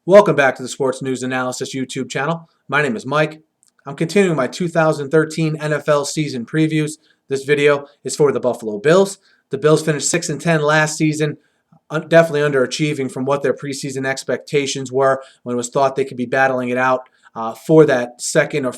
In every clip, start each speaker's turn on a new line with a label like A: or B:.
A: Welcome back to the Sports News Analysis YouTube channel. My name is Mike. I'm continuing my 2013 NFL season previews. This video is for the Buffalo Bills. The Bills finished 6-10 last season, definitely underachieving from what their preseason expectations were when it was thought they could be battling it out for that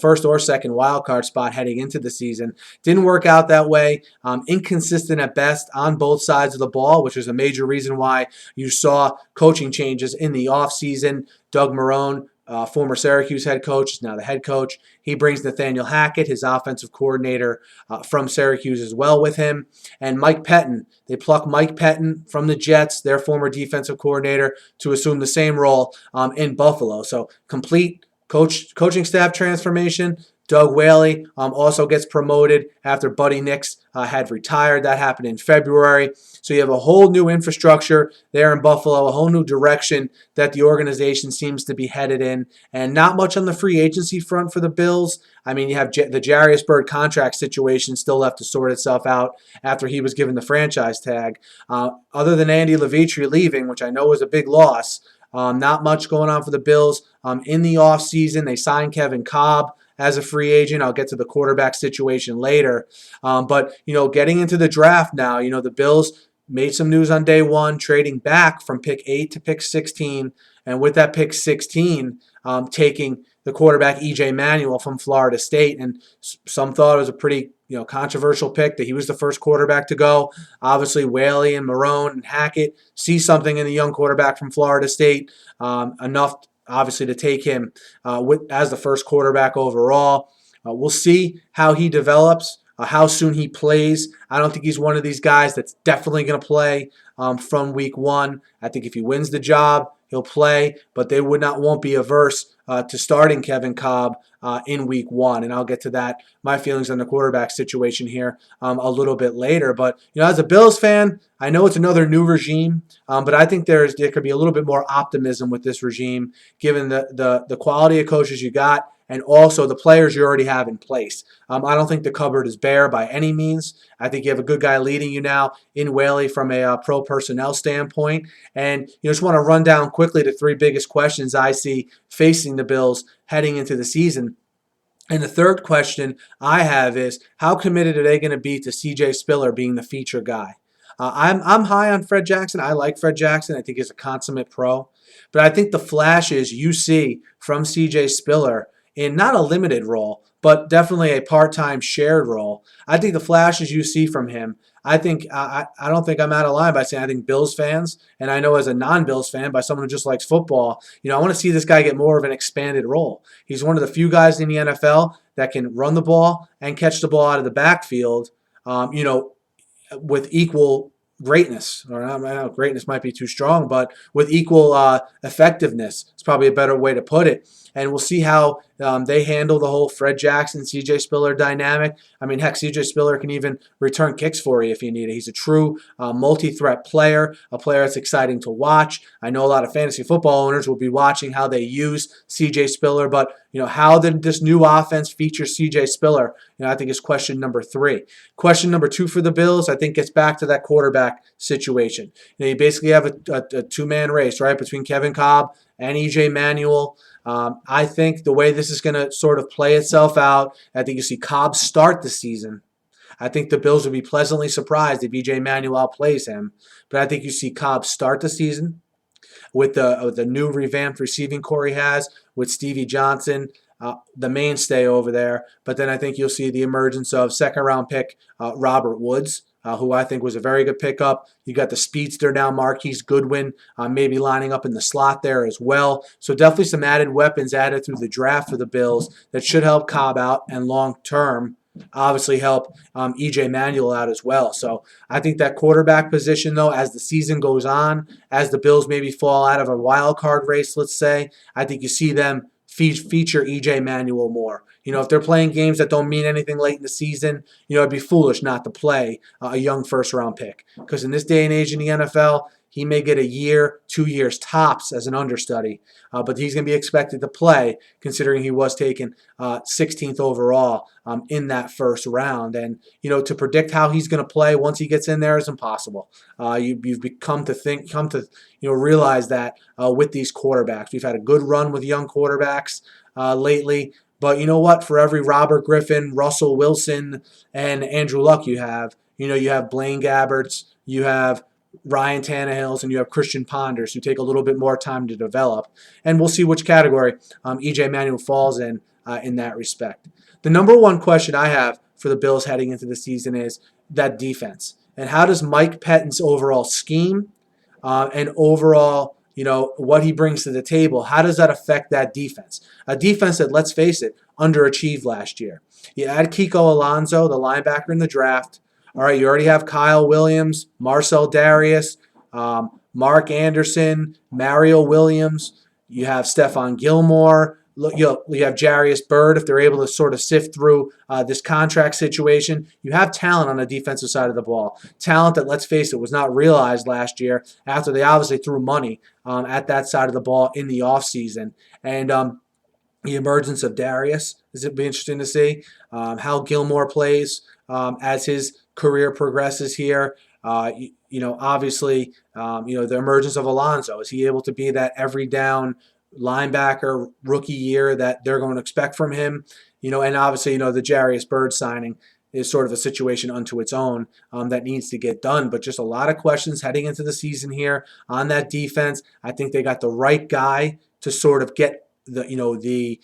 A: first or second wild card spot heading into the season. Didn't work out that way. Inconsistent at best on both sides of the ball, which was a major reason why you saw coaching changes in the offseason. Doug Marrone, former Syracuse head coach, is now the head coach. He brings Nathaniel Hackett, his offensive coordinator from Syracuse as well, with him. And Mike Pettin. They pluck Mike Pettin from the Jets, their former defensive coordinator, to assume the same role in Buffalo. So complete coaching staff transformation. Doug Whaley also gets promoted after Buddy Nix had retired. That happened in February. So you have a whole new infrastructure there in Buffalo, a whole new direction that the organization seems to be headed in, and not much on the free agency front for the Bills. I mean, you have the Jarius Byrd contract situation still left to sort itself out after he was given the franchise tag. Other than Andy Levitre leaving, which I know was a big loss, not much going on for the Bills. In the offseason, they signed Kevin Kolb as a free agent. I'll get to the quarterback situation later. But, getting into the draft now, the Bills made some news on day one, trading back from pick 8 to pick 16. And with that pick 16, taking the quarterback EJ Manuel from Florida State. And some thought it was a pretty controversial pick, that he was the first quarterback to go. Obviously, Whaley and Marrone and Hackett see something in the young quarterback from Florida State, enough obviously to take him as the first quarterback overall. We'll see how he develops, how soon he plays. I don't think he's one of these guys that's definitely going to play from week one. I think if he wins the job, he'll play, but they won't be averse to starting Kevin Kolb in week one. And I'll get to that, my feelings on the quarterback situation here a little bit later. But, as a Bills fan, I know it's another new regime, but I think there could be a little bit more optimism with this regime, given the quality of coaches you got and also the players you already have in place. I don't think the cupboard is bare by any means. I think you have a good guy leading you now in Whaley from a pro personnel standpoint. And just want to run down quickly the three biggest questions I see facing the Bills heading into the season. And the third question I have is, how committed are they going to be to CJ Spiller being the feature guy? I'm high on Fred Jackson. I like Fred Jackson. I think he's a consummate pro. But I think the flashes you see from CJ Spiller in not a limited role, but definitely a part-time shared role, I think the flashes you see from him, I don't think I'm out of line by saying I think Bills fans, and I know as a non-Bills fan, by someone who just likes football, I want to see this guy get more of an expanded role. He's one of the few guys in the NFL that can run the ball and catch the ball out of the backfield, with equal greatness, or I don't know, greatness might be too strong, but with equal effectiveness. It's probably a better way to put it. And we'll see how they handle the whole Fred Jackson, CJ Spiller dynamic. I mean, heck, CJ Spiller can even return kicks for you if you need it. He's a true multi-threat player, a player that's exciting to watch. I know a lot of fantasy football owners will be watching how they use CJ Spiller, but how did this new offense feature CJ Spiller? I think is question number 3. Question number 2 for the Bills, I think, gets back to that quarterback situation. You basically have a two-man race, right, between Kevin Kolb and EJ Manuel. I think the way this is going to sort of play itself out, I think you see Kolb start the season. I think the Bills would be pleasantly surprised if EJ Manuel outplays him. But I think you see Kolb start the season with the new revamped receiving core he has, with Stevie Johnson, the mainstay over there. But then I think you'll see the emergence of second-round pick Robert Woods, who I think was a very good pickup. You got the speedster now, Marquise Goodwin, maybe lining up in the slot there as well. So definitely some added weapons added through the draft for the Bills that should help Kolb out, and long-term obviously help EJ Manuel out as well. So I think that quarterback position, though, as the season goes on, as the Bills maybe fall out of a wild card race, let's say, I think you see them feature EJ Manuel more. If they're playing games that don't mean anything late in the season, it'd be foolish not to play a young first-round pick. Because in this day and age in the NFL, he may get a year, 2 years tops as an understudy, but he's going to be expected to play considering he was taken 16th overall in that first round. And, to predict how he's going to play once he gets in there is impossible. You've come to realize that with these quarterbacks. We've had a good run with young quarterbacks lately. But you know what? For every Robert Griffin, Russell Wilson, and Andrew Luck you have Blaine Gabberts, you have Ryan Tannehills, and you have Christian Ponders, who take a little bit more time to develop. And we'll see which category EJ Manuel falls in that respect. The number one question I have for the Bills heading into the season is that defense. And how does Mike Pettine's overall scheme and overall, what he brings to the table, how does that affect that defense? A defense that, let's face it, underachieved last year. You add Kiko Alonso, the linebacker in the draft. All right, you already have Kyle Williams, Marcel Darius, Mark Anderson, Mario Williams. You have Stephon Gilmore. You have Jarius Byrd if they're able to sort of sift through this contract situation. You have talent on the defensive side of the ball. Talent that, let's face it, was not realized last year after they obviously threw money at that side of the ball in the offseason. And the emergence of Darius is it be interesting to see how Gilmore plays as his career progresses here. Obviously, the emergence of Alonso. Is he able to be that every down linebacker rookie year that they're going to expect from him? And obviously, the Jarius Byrd signing is sort of a situation unto its own that needs to get done. But just a lot of questions heading into the season here on that defense. I think they got the right guy to sort of get the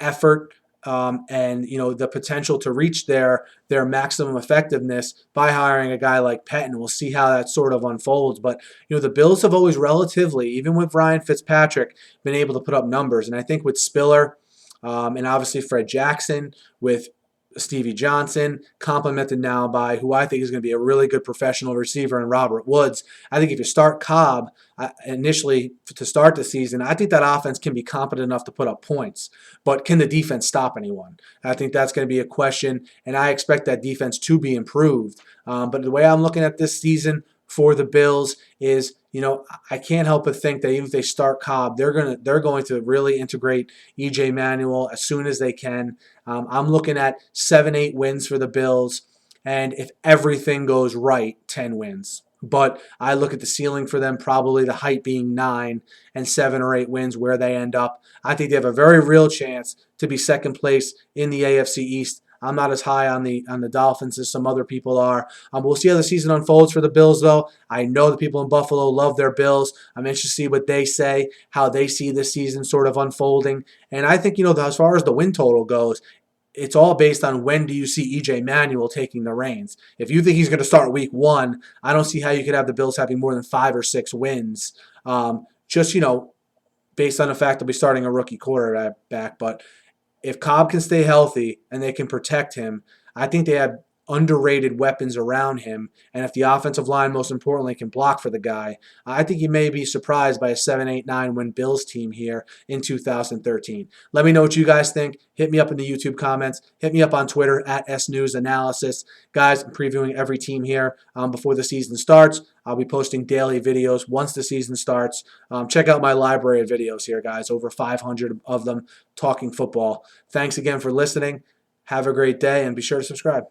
A: effort and the potential to reach their maximum effectiveness by hiring a guy like Pettin. We'll see how that sort of unfolds. But the Bills have always relatively, even with Ryan Fitzpatrick, been able to put up numbers. And I think with Spiller and obviously Fred Jackson, with Stevie Johnson, complemented now by who I think is going to be a really good professional receiver in Robert Woods. I think if you start Kolb initially to start the season, I think that offense can be competent enough to put up points. But can the defense stop anyone? I think that's going to be a question, and I expect that defense to be improved. But the way I'm looking at this season for the Bills is, I can't help but think that even if they start Kolb, they're going to really integrate EJ Manuel as soon as they can. I'm looking at 7-8 wins for the Bills, and if everything goes right, 10 wins. But I look at the ceiling for them, probably the height being 9 and 7 or 8 wins where they end up. I think they have a very real chance to be second place in the AFC East. I'm not as high on the Dolphins as some other people are. We'll see how the season unfolds for the Bills, though. I know the people in Buffalo love their Bills. I'm interested to see what they say, how they see this season sort of unfolding. And I think, as far as the win total goes, it's all based on when do you see EJ Manuel taking the reins. If you think he's going to start week 1, I don't see how you could have the Bills having more than 5 or 6 wins. Based on the fact they'll be starting a rookie quarterback. But if Kolb can stay healthy and they can protect him, I think they have underrated weapons around him. And if the offensive line, most importantly, can block for the guy, I think you may be surprised by a 7-8-9 win Bills team here in 2013. Let me know what you guys think. Hit me up in the YouTube comments. Hit me up on Twitter at SNewsAnalysis. Guys, I'm previewing every team here before the season starts. I'll be posting daily videos once the season starts. Check out my library of videos here, guys. Over 500 of them talking football. Thanks again for listening. Have a great day, and be sure to subscribe.